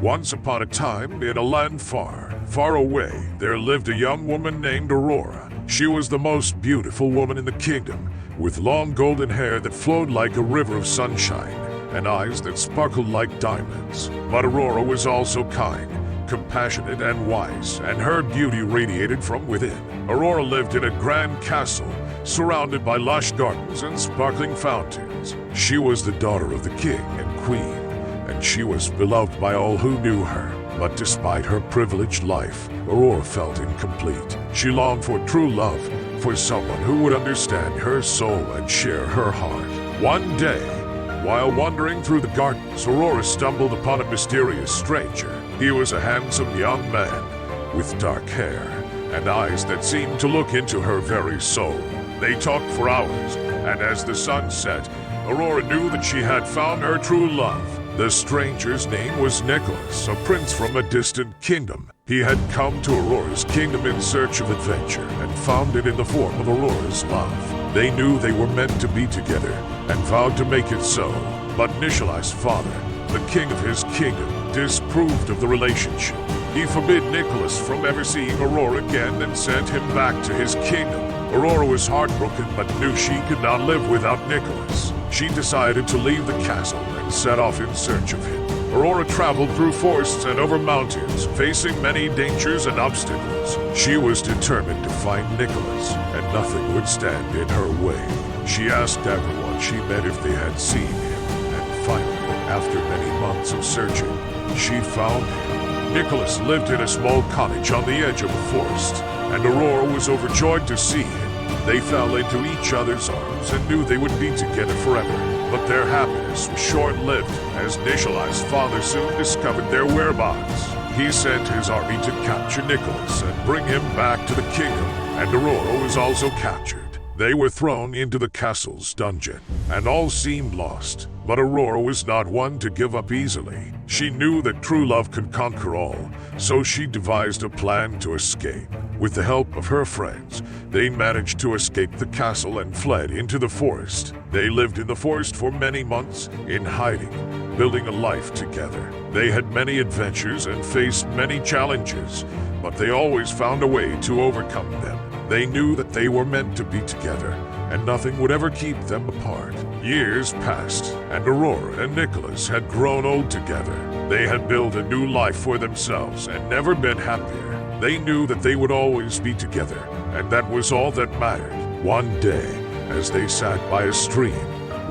Once upon a time, in a land far, far away, there lived a young woman named Aurora. She was the most beautiful woman in the kingdom, with long golden hair that flowed like a river of sunshine, and eyes that sparkled like diamonds. But Aurora was also kind, compassionate, and wise, and her beauty radiated from within. Aurora lived in a grand castle, surrounded by lush gardens and sparkling fountains. She was the daughter of the king and queen, and she was beloved by all who knew her. But despite her privileged life, Aurora felt incomplete. She longed for true love, for someone who would understand her soul and share her heart. One day, while wandering through the gardens, Aurora stumbled upon a mysterious stranger. He was a handsome young man with dark hair and eyes that seemed to look into her very soul. They talked for hours, and as the sun set, Aurora knew that she had found her true love. The stranger's name was Nicholas, a prince from a distant kingdom. He had come to Aurora's kingdom in search of adventure and found it in the form of Aurora's love. They knew they were meant to be together and vowed to make it so. But Nicholas' father, the king of his kingdom, disapproved of the relationship. He forbid Nicholas from ever seeing Aurora again and sent him back to his kingdom. Aurora was heartbroken but knew she could not live without Nicholas. She decided to leave the castle and set off in search of him. Aurora traveled through forests and over mountains, facing many dangers and obstacles. She was determined to find Nicholas, and nothing would stand in her way. She asked everyone she met if they had seen him, and finally, after many months of searching, she found him. Nicholas lived in a small cottage on the edge of the forest, and Aurora was overjoyed to see him. They fell into each other's arms and knew they would be together forever. But their happiness was short-lived, as Nicholas' father soon discovered their whereabouts. He sent his army to capture Nicholas and bring him back to the kingdom, and Aurora was also captured. They were thrown into the castle's dungeon, and all seemed lost. But Aurora was not one to give up easily. She knew that true love could conquer all, so she devised a plan to escape. With the help of her friends, they managed to escape the castle and fled into the forest. They lived in the forest for many months, in hiding, building a life together. They had many adventures and faced many challenges, but they always found a way to overcome them. They knew that they were meant to be together, and nothing would ever keep them apart. Years passed, and Aurora and Nicholas had grown old together. They had built a new life for themselves and never been happier. They knew that they would always be together, and that was all that mattered. One day, as they sat by a stream,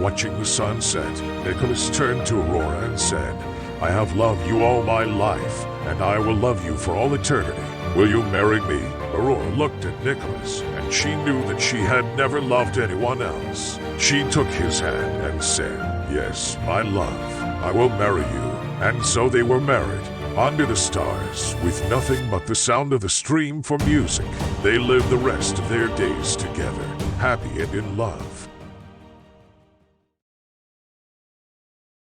watching the sun set, Nicholas turned to Aurora and said, "I have loved you all my life, and I will love you for all eternity. Will you marry me?" Aurora looked at Nicholas, and she knew that she had never loved anyone else. She took his hand and said, "Yes, my love, I will marry you." And so they were married, under the stars, with nothing but the sound of the stream for music. They lived the rest of their days together, happy and in love.